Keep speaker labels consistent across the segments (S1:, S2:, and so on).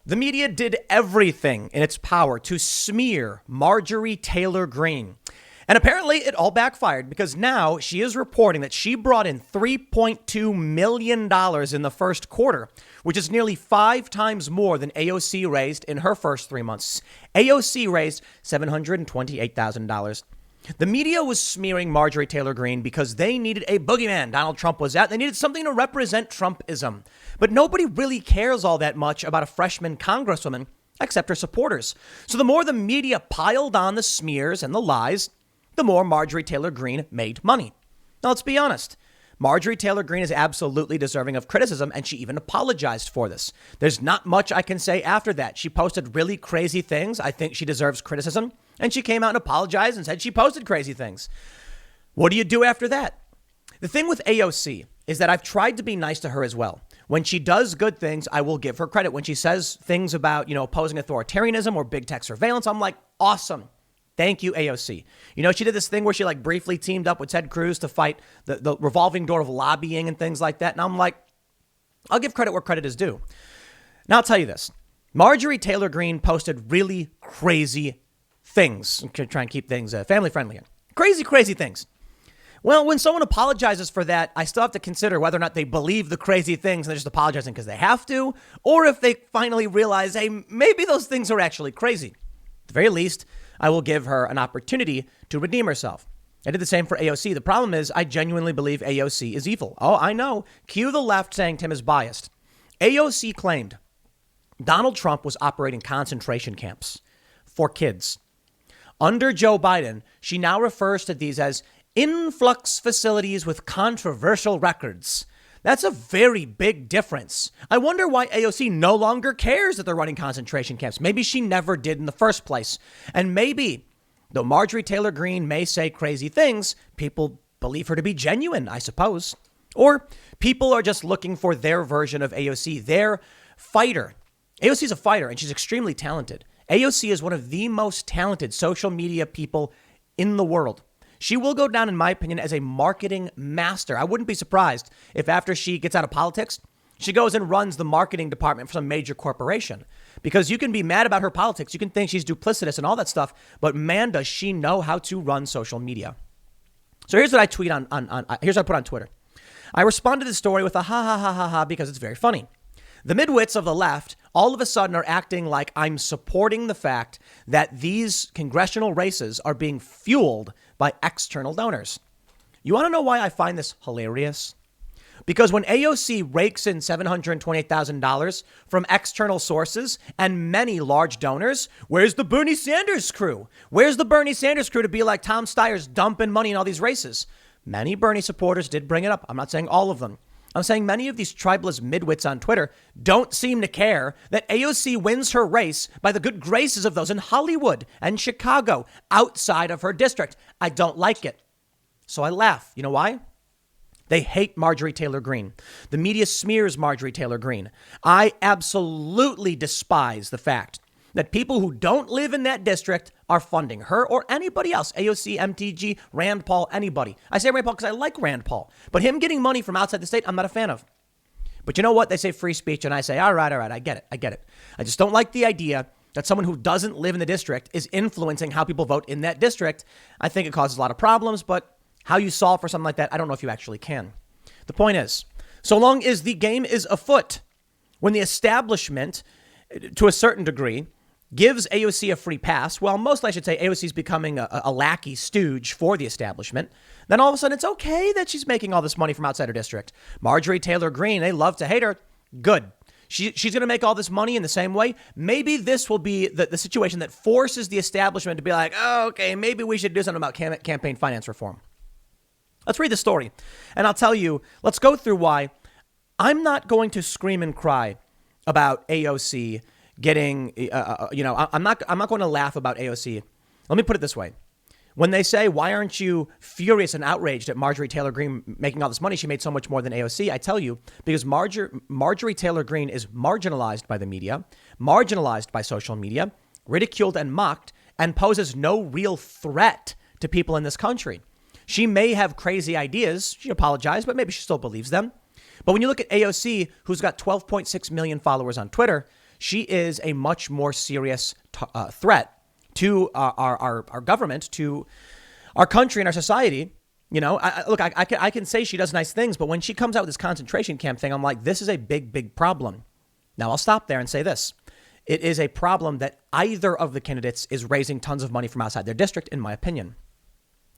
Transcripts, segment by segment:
S1: The media did everything in in its power to smear Marjorie Taylor Greene. And apparently it all backfired because now she is reporting that she brought in $3.2 million in the first quarter, which is nearly 5 times more than AOC raised in her first 3 months. AOC raised $728,000. The media was smearing Marjorie Taylor Greene because they needed a boogeyman. Donald Trump was out. They needed something to represent Trumpism. But nobody really cares all that much about a freshman congresswoman except her supporters. So the more the media piled on the smears and the lies, the more Marjorie Taylor Greene made money. Now, let's be honest. Marjorie Taylor Greene is absolutely deserving of criticism, and she even apologized for this. There's not much I can say after that. She posted really crazy things. I think she deserves criticism. And she came out and apologized and said she posted crazy things. What do you do after that? The thing with AOC is that I've tried to be nice to her as well. When she does good things, I will give her credit. When she says things about, opposing authoritarianism or big tech surveillance, I'm like, awesome. Thank you, AOC. She did this thing where she briefly teamed up with Ted Cruz to fight the revolving door of lobbying and things like that. And I'm like, I'll give credit where credit is due. Now, I'll tell you this. Marjorie Taylor Greene posted really crazy things. I'm trying to keep things family friendly here. Crazy things. Well, when someone apologizes for that, I still have to consider whether or not they believe the crazy things and they're just apologizing because they have to, or if they finally realize, hey, maybe those things are actually crazy. At the very least, I will give her an opportunity to redeem herself. I did the same for AOC. The problem is I genuinely believe AOC is evil. Oh, I know. Cue the left saying Tim is biased. AOC claimed Donald Trump was operating concentration camps for kids. Under Joe Biden, she now refers to these as influx facilities with controversial records. That's a very big difference. I wonder why AOC no longer cares that they're running concentration camps. Maybe she never did in the first place. And maybe, though Marjorie Taylor Greene may say crazy things, people believe her to be genuine, I suppose. Or people are just looking for their version of AOC, their fighter. AOC is a fighter, and she's extremely talented. AOC is one of the most talented social media people in the world. She will go down, in my opinion, as a marketing master. I wouldn't be surprised if after she gets out of politics, she goes and runs the marketing department for some major corporation. Because you can be mad about her politics. You can think she's duplicitous and all that stuff. But man, does she know how to run social media. So here's what I tweet here's what I put on Twitter. I responded to the story with a ha ha ha ha ha because it's very funny. The midwits of the left all of a sudden are acting like I'm supporting the fact that these congressional races are being fueled by external donors. You want to know why I find this hilarious? Because when AOC rakes in $728,000 from external sources and many large donors, where's the Bernie Sanders crew? Where's the Bernie Sanders crew to be like Tom Steyer's dumping money in all these races? Many Bernie supporters did bring it up. I'm not saying all of them. I'm saying many of these tribalist midwits on Twitter don't seem to care that AOC wins her race by the good graces of those in Hollywood and Chicago outside of her district. I don't like it. So I laugh. You know why? They hate Marjorie Taylor Greene. The media smears Marjorie Taylor Greene. I absolutely despise the fact that people who don't live in that district are funding her or anybody else. AOC, MTG, Rand Paul, anybody. I say Rand Paul because I like Rand Paul. But him getting money from outside the state, I'm not a fan of. But you know what? They say free speech, and I say, all right, I get it. I just don't like the idea that someone who doesn't live in the district is influencing how people vote in that district. I think it causes a lot of problems, but how you solve for something like that, I don't know if you actually can. The point is, so long as the game is afoot, when the establishment, to a certain degree, gives AOC a free pass, well, mostly I should say AOC is becoming a lackey stooge for the establishment, then all of a sudden it's okay that she's making all this money from outside her district. Marjorie Taylor Greene, they love to hate her. Good. She's going to make all this money in the same way. Maybe this will be the situation that forces the establishment to be like, oh, okay, maybe we should do something about campaign finance reform. Let's read the story. And I'll tell you, let's go through why I'm not going to scream and cry about AOC getting, I'm not going to laugh about AOC. Let me put it this way. When they say, why aren't you furious and outraged at Marjorie Taylor Greene making all this money? She made so much more than AOC. I tell you, because Marjorie Taylor Greene is marginalized by the media, marginalized by social media, ridiculed and mocked, and poses no real threat to people in this country. She may have crazy ideas. She apologized, but maybe she still believes them. But when you look at AOC, who's got 12.6 million followers on Twitter, she is a much more serious threat to our government, to our country and our society. You know, I can say she does nice things, but when she comes out with this concentration camp thing, I'm like, this is a big, big problem. Now, I'll stop there and say this. It is a problem that either of the candidates is raising tons of money from outside their district, in my opinion.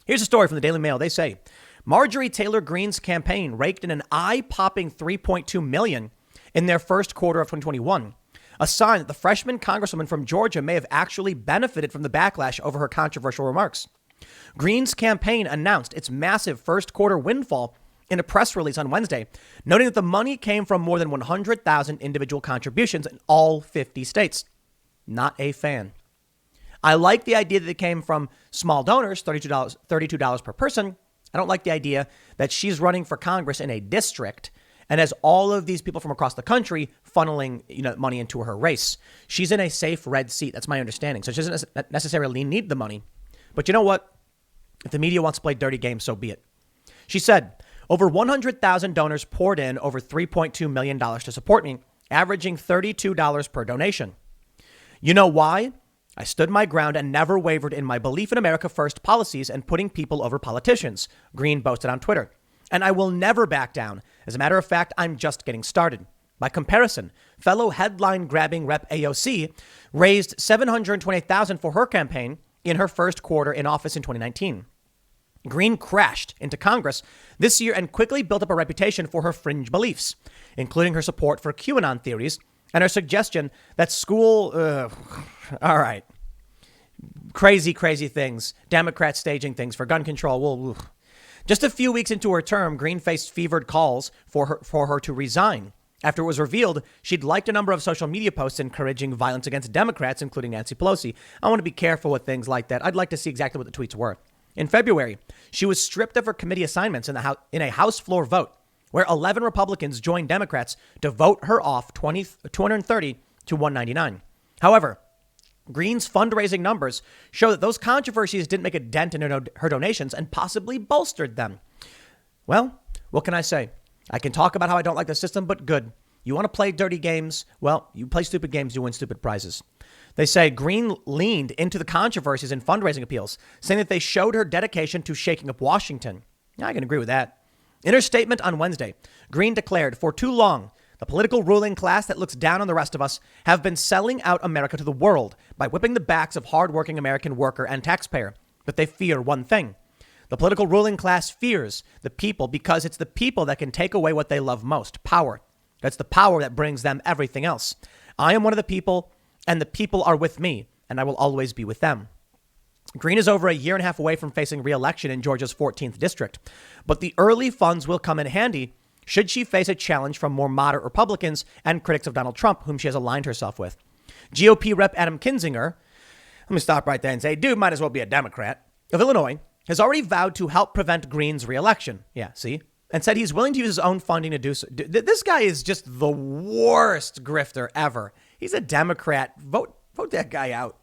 S1: Here's a story from the Daily Mail. They say Marjorie Taylor Greene's campaign raked in an eye-popping $3.2 million in their first quarter of 2021, a sign that the freshman congresswoman from Georgia may have actually benefited from the backlash over her controversial remarks. Greene's campaign announced its massive first quarter windfall in a press release on Wednesday, noting that the money came from more than 100,000 individual contributions in all 50 states. Not a fan. I like the idea that it came from small donors, $32 per person. I don't like the idea that she's running for Congress in a district and has all of these people from across the country funneling, money into her race. She's in a safe red seat. That's my understanding. So she doesn't necessarily need the money. But you know what? If the media wants to play dirty games, so be it. She said, over 100,000 donors poured in over $3.2 million to support me, averaging $32 per donation. You know why? I stood my ground and never wavered in my belief in America First policies and putting people over politicians, Greene boasted on Twitter. And I will never back down. As a matter of fact, I'm just getting started. By comparison, fellow headline-grabbing Rep. AOC raised $728,000 for her campaign in her first quarter in office in 2019. Greene crashed into Congress this year and quickly built up a reputation for her fringe beliefs, including her support for QAnon theories and her suggestion that school... all right. Crazy things. Democrats staging things for gun control. Just a few weeks into her term, Greene faced fevered calls for her to resign. After it was revealed, she'd liked a number of social media posts encouraging violence against Democrats, including Nancy Pelosi. I want to be careful with things like that. I'd like to see exactly what the tweets were. In February, she was stripped of her committee assignments in a House floor vote, where 11 Republicans joined Democrats to vote her off 230 to 199. However, Greene's fundraising numbers show that those controversies didn't make a dent in her donations and possibly bolstered them. Well, what can I say? I can talk about how I don't like the system, but good. You want to play dirty games? Well, you play stupid games, you win stupid prizes. They say Greene leaned into the controversies in fundraising appeals, saying that they showed her dedication to shaking up Washington. I can agree with that. In her statement on Wednesday, Greene declared, for too long, the political ruling class that looks down on the rest of us have been selling out America to the world by whipping the backs of hardworking American worker and taxpayer. But they fear one thing. The political ruling class fears the people because it's the people that can take away what they love most, power. That's the power that brings them everything else. I am one of the people, and the people are with me, and I will always be with them. Greene is over a year and a half away from facing re-election in Georgia's 14th district, but the early funds will come in handy should she face a challenge from more moderate Republicans and critics of Donald Trump, whom she has aligned herself with. GOP Rep. Adam Kinzinger, let me stop right there and say, dude might as well be a Democrat, of Illinois, has already vowed to help prevent Greene's re-election. Yeah, see? And said he's willing to use his own funding to do so. This guy is just the worst grifter ever. He's a Democrat. Vote that guy out.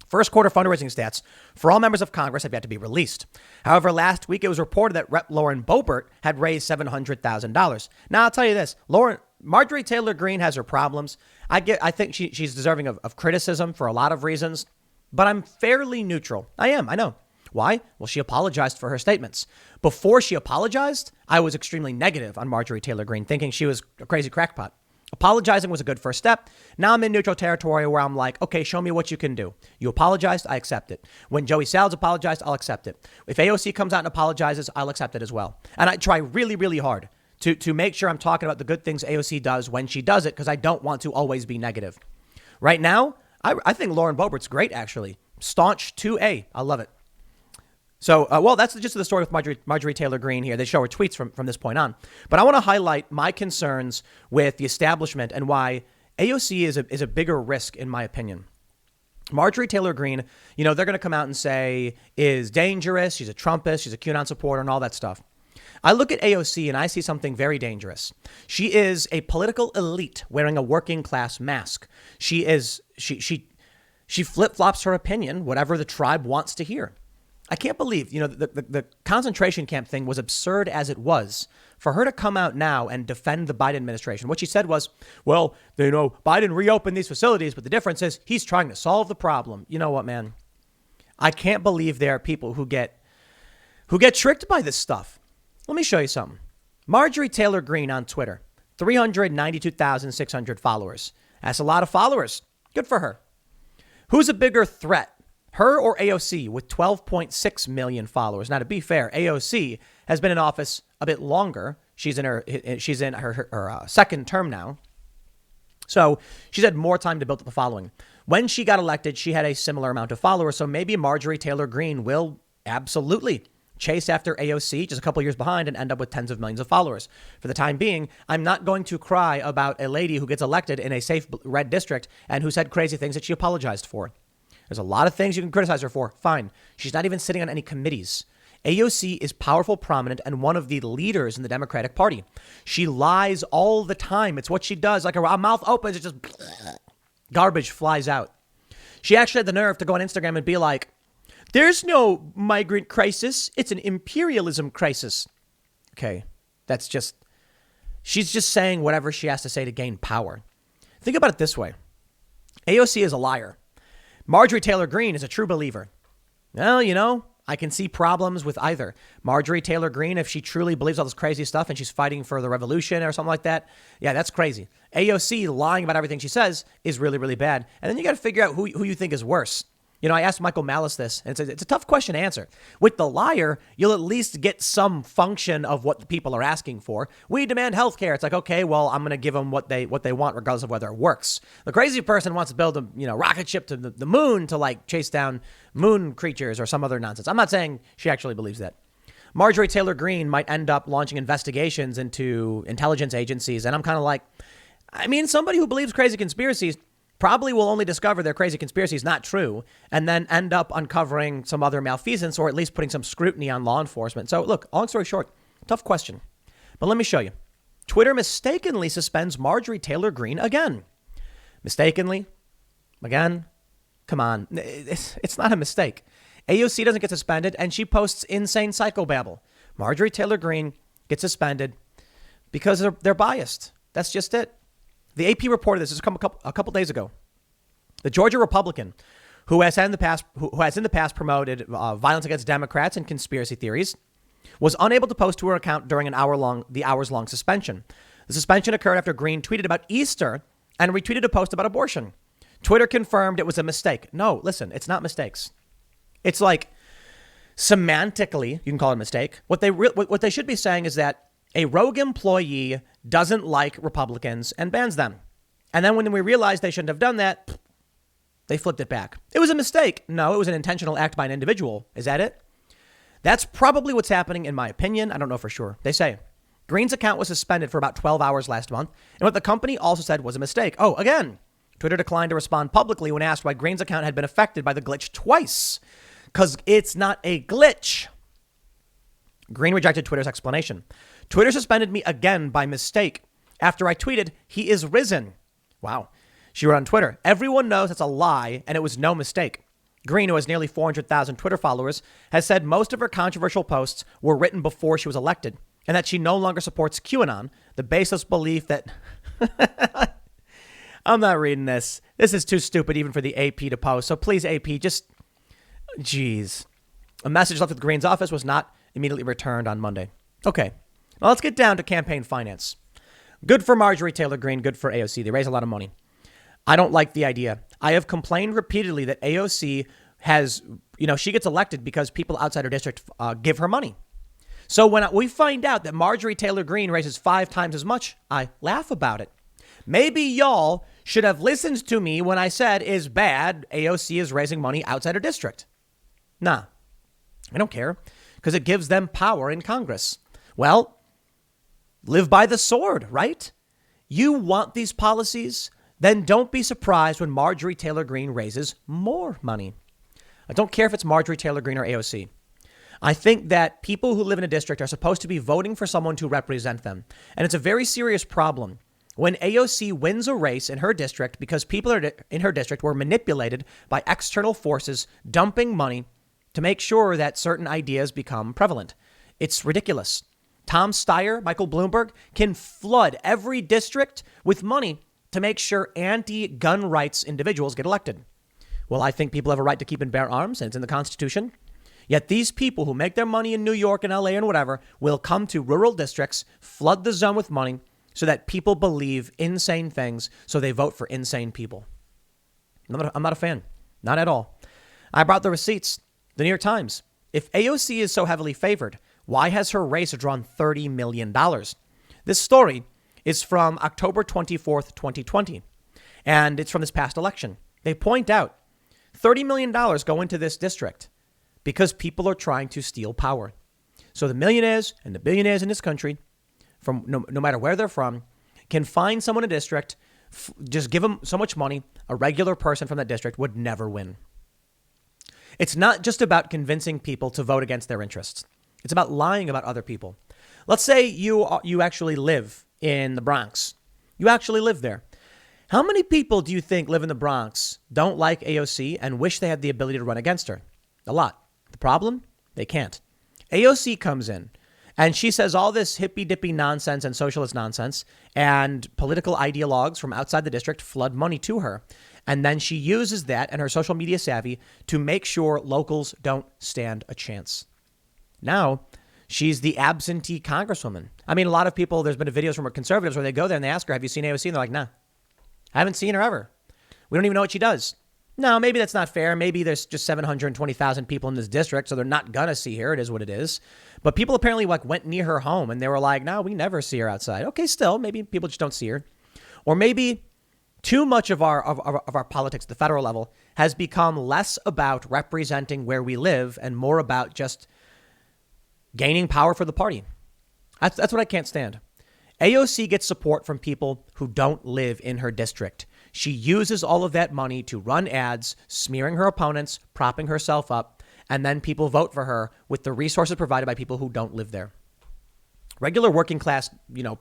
S1: First quarter fundraising stats for all members of Congress have yet to be released. However, last week it was reported that Rep. Lauren Boebert had raised $700,000. Now, I'll tell you this. Marjorie Taylor Greene has her problems. I think she's deserving of criticism for a lot of reasons, but I'm fairly neutral. I know. Why? Well, she apologized for her statements. Before she apologized, I was extremely negative on Marjorie Taylor Greene, thinking she was a crazy crackpot. Apologizing was a good first step. Now I'm in neutral territory where I'm like, okay, show me what you can do. You apologized, I accept it. When Joey Salads apologized, I'll accept it. If AOC comes out and apologizes, I'll accept it as well. And I try really, really hard to make sure I'm talking about the good things AOC does when she does it, because I don't want to always be negative. Right now, I think Lauren Boebert's great, actually. Staunch 2A. I love it. So, that's just the story with Marjorie Taylor Greene here. They show her tweets from this point on. But I want to highlight my concerns with the establishment and why AOC is a bigger risk, in my opinion. Marjorie Taylor Greene, they're going to come out and say is dangerous. She's a Trumpist. She's a QAnon supporter and all that stuff. I look at AOC and I see something very dangerous. She is a political elite wearing a working class mask. She flip-flops her opinion, whatever the tribe wants to hear. I can't believe, the concentration camp thing was absurd as it was. For her to come out now and defend the Biden administration, what she said was, well, Biden reopened these facilities, but the difference is he's trying to solve the problem. You know what, man? I can't believe there are people who get tricked by this stuff. Let me show you something. Marjorie Taylor Greene on Twitter, 392,600 followers. That's a lot of followers. Good for her. Who's a bigger threat? Her or AOC with 12.6 million followers. Now, to be fair, AOC has been in office a bit longer. She's in her second term now. So she's had more time to build up the following. When she got elected, she had a similar amount of followers. So maybe Marjorie Taylor Greene will absolutely chase after AOC just a couple years behind and end up with tens of millions of followers. For the time being, I'm not going to cry about a lady who gets elected in a safe red district and who said crazy things that she apologized for. There's a lot of things you can criticize her for. Fine. She's not even sitting on any committees. AOC is powerful, prominent, and one of the leaders in the Democratic Party. She lies all the time. It's what she does. Like her mouth opens, it just garbage flies out. She actually had the nerve to go on Instagram and be like, there's no migrant crisis. It's an imperialism crisis. Okay, she's just saying whatever she has to say to gain power. Think about it this way. AOC is a liar. Marjorie Taylor Greene is a true believer. Well, I can see problems with either. Marjorie Taylor Greene, if she truly believes all this crazy stuff and she's fighting for the revolution or something like that, yeah, that's crazy. AOC lying about everything she says is really, really bad. And then you got to figure out who you think is worse. I asked Michael Malice this, and it's a tough question to answer. With the liar, you'll at least get some function of what the people are asking for. We demand health care. It's like, okay, well, I'm going to give them what they want, regardless of whether it works. The crazy person wants to build a rocket ship to the moon to chase down moon creatures or some other nonsense. I'm not saying she actually believes that. Marjorie Taylor Greene might end up launching investigations into intelligence agencies. And I'm kind of like, somebody who believes crazy conspiracies probably will only discover their crazy conspiracy is not true and then end up uncovering some other malfeasance or at least putting some scrutiny on law enforcement. So look, long story short, tough question. But let me show you. Twitter mistakenly suspends Marjorie Taylor Greene again. Mistakenly? Again? Come on. It's not a mistake. AOC doesn't get suspended and she posts insane psychobabble. Marjorie Taylor Greene gets suspended because they're biased. That's just it. The AP reported this a couple days ago. The Georgia Republican, who has in the past promoted violence against Democrats and conspiracy theories, was unable to post to her account during the hours-long suspension. The suspension occurred after Greene tweeted about Easter and retweeted a post about abortion. Twitter confirmed it was a mistake. No, listen, it's not mistakes. It's like semantically, you can call it a mistake. What they should be saying is that a rogue employee doesn't like Republicans and bans them. And then when we realized they shouldn't have done that, they flipped it back. It was a mistake. No, it was an intentional act by an individual. Is that it? That's probably what's happening, in my opinion. I don't know for sure. They say Greene's account was suspended for about 12 hours last month. And what the company also said was a mistake. Oh, again, Twitter declined to respond publicly when asked why Greene's account had been affected by the glitch twice. Because it's not a glitch. Greene rejected Twitter's explanation. Twitter suspended me again by mistake after I tweeted, "He is risen." Wow. She wrote on Twitter, "Everyone knows that's a lie and it was no mistake." Greene, who has nearly 400,000 Twitter followers, has said most of her controversial posts were written before she was elected and that she no longer supports QAnon, the baseless belief that... I'm not reading this. This is too stupid even for the AP to post. So please, AP, just... Jeez. A message left with Greene's office was not immediately returned on Monday. Okay. Now let's get down to campaign finance. Good for Marjorie Taylor Greene. Good for AOC. They raise a lot of money. I don't like the idea. I have complained repeatedly that AOC has, she gets elected because people outside her district give her money. So when we find out that Marjorie Taylor Greene raises 5 times as much, I laugh about it. Maybe y'all should have listened to me when I said is bad. AOC is raising money outside her district. Nah, I don't care because it gives them power in Congress. Well, live by the sword, right? You want these policies? Then don't be surprised when Marjorie Taylor Greene raises more money. I don't care if it's Marjorie Taylor Greene or AOC. I think that people who live in a district are supposed to be voting for someone to represent them. And it's a very serious problem when AOC wins a race in her district because people in her district were manipulated by external forces dumping money to make sure that certain ideas become prevalent. It's ridiculous. Tom Steyer, Michael Bloomberg, can flood every district with money to make sure anti-gun rights individuals get elected. Well, I think people have a right to keep and bear arms, and it's in the Constitution. Yet these people who make their money in New York and LA and whatever will come to rural districts, flood the zone with money so that people believe insane things, so they vote for insane people. I'm not a fan. Not at all. I brought the receipts. The New York Times. If AOC is so heavily favored, why has her race drawn $30 million? This story is from October 24th, 2020, and it's from this past election. They point out $30 million go into this district because people are trying to steal power. So the millionaires and the billionaires in this country, from no matter where they're from, can find someone in a district, just give them so much money, a regular person from that district would never win. It's not just about convincing people to vote against their interests. It's about lying about other people. Let's say you actually live in the Bronx. You actually live there. How many people do you think live in the Bronx, don't like AOC, and wish they had the ability to run against her? A lot. The problem? They can't. AOC comes in and she says all this hippy-dippy nonsense and socialist nonsense, and political ideologues from outside the district flood money to her. And then she uses that and her social media savvy to make sure locals don't stand a chance. Now, she's the absentee congresswoman. I mean, a lot of people, there's been videos from conservatives where they go there and they ask her, have you seen AOC? And they're like, nah, I haven't seen her ever. We don't even know what she does. No, maybe that's not fair. Maybe there's just 720,000 people in this district, so they're not going to see her. It is what it is. But people apparently went near her home and they were like, no, we never see her outside. Okay, still, maybe people just don't see her. Or maybe too much of our politics at the federal level has become less about representing where we live and more about just gaining power for the party. That's what I can't stand. AOC gets support from people who don't live in her district. She uses all of that money to run ads, smearing her opponents, propping herself up, and then people vote for her with the resources provided by people who don't live there. Regular working class,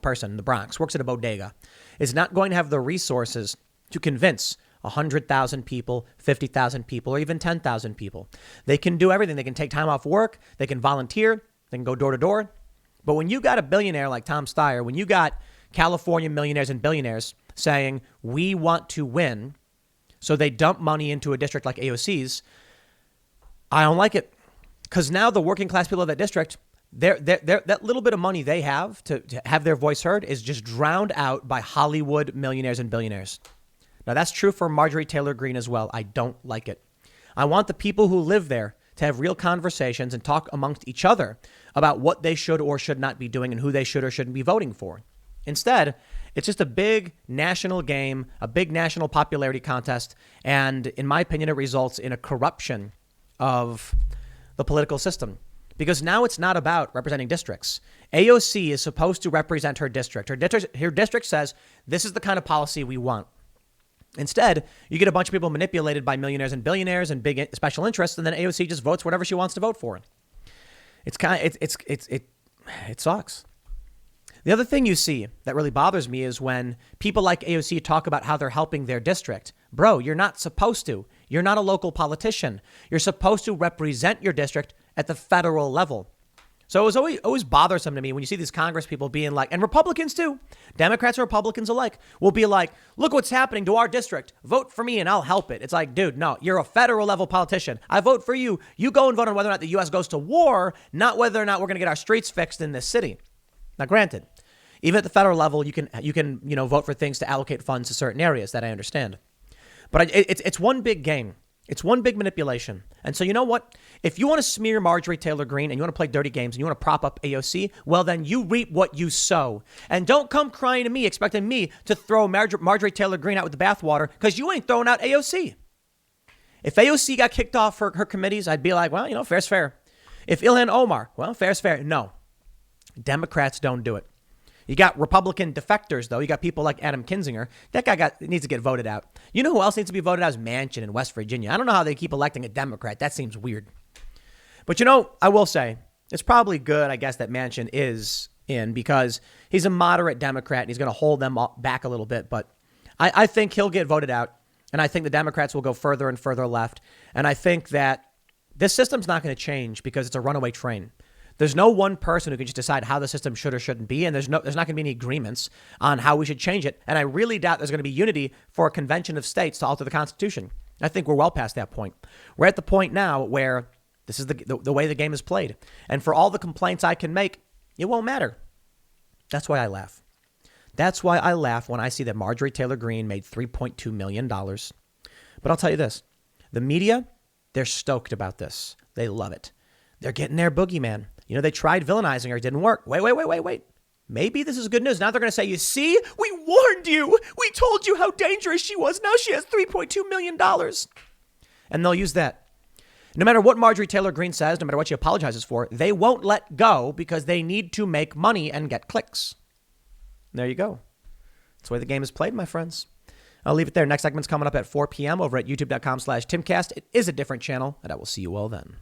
S1: person in the Bronx, works at a bodega, is not going to have the resources to convince 100,000 people, 50,000 people, or even 10,000 people. They can do everything. They can take time off work. They can volunteer. They can go door to door. But when you got a billionaire like Tom Steyer, when you got California millionaires and billionaires saying, we want to win, so they dump money into a district like AOC's, I don't like it. Because now the working class people of that district, that little bit of money they have to have their voice heard is just drowned out by Hollywood millionaires and billionaires. Now, that's true for Marjorie Taylor Greene as well. I don't like it. I want the people who live there to have real conversations and talk amongst each other about what they should or should not be doing and who they should or shouldn't be voting for. Instead, it's just a big national game, a big national popularity contest. And in my opinion, it results in a corruption of the political system. Because now it's not about representing districts. AOC is supposed to represent her district. Her district says, this is the kind of policy we want. Instead, you get a bunch of people manipulated by millionaires and billionaires and big special interests, and then AOC just votes whatever she wants to vote for. It sucks. The other thing you see that really bothers me is when people like AOC talk about how they're helping their district. Bro, you're not supposed to. You're not a local politician. You're supposed to represent your district at the federal level. So it was always bothersome to me when you see these Congress people being like, and Republicans too, Democrats and Republicans alike, will be like, look what's happening to our district. Vote for me and I'll help it. It's like, dude, no, you're a federal level politician. I vote for you. You go and vote on whether or not the U.S. goes to war, not whether or not we're going to get our streets fixed in this city. Now, granted, even at the federal level, you can vote for things to allocate funds to certain areas. That I understand. But it's one big game. It's one big manipulation. And so you know what? If you want to smear Marjorie Taylor Greene and you want to play dirty games and you want to prop up AOC, well, then you reap what you sow. And don't come crying to me, expecting me to throw Marjorie Taylor Greene out with the bathwater, because you ain't throwing out AOC. If AOC got kicked off her committees, I'd be like, well, fair's fair. If Ilhan Omar, well, fair's fair. No, Democrats don't do it. You got Republican defectors, though. You got people like Adam Kinzinger. That guy needs to get voted out. You know who else needs to be voted out is Manchin in West Virginia. I don't know how they keep electing a Democrat. That seems weird. But, I will say it's probably good, I guess, that Manchin is in, because he's a moderate Democrat and he's going to hold them back a little bit. But I think he'll get voted out. And I think the Democrats will go further and further left. And I think that This system's not going to change because it's a runaway train. There's no one person who can just decide how the system should or shouldn't be, and there's not going to be any agreements on how we should change it. And I really doubt there's going to be unity for a convention of states to alter the Constitution. I think we're well past that point. We're at the point now where this is the way the game is played. And for all the complaints I can make, it won't matter. That's why I laugh. That's why I laugh when I see that Marjorie Taylor Greene made $3.2 million. But I'll tell you this. The media, they're stoked about this. They love it. They're getting their boogeyman. You know, they tried villainizing her. It didn't work. Wait. Maybe this is good news. Now they're going to say, you see, we warned you. We told you how dangerous she was. Now she has $3.2 million. And they'll use that. No matter what Marjorie Taylor Greene says, no matter what she apologizes for, they won't let go because they need to make money and get clicks. There you go. That's the way the game is played, my friends. I'll leave it there. Next segment's coming up at 4 p.m. over at youtube.com/Timcast. It is a different channel, and I will see you all then.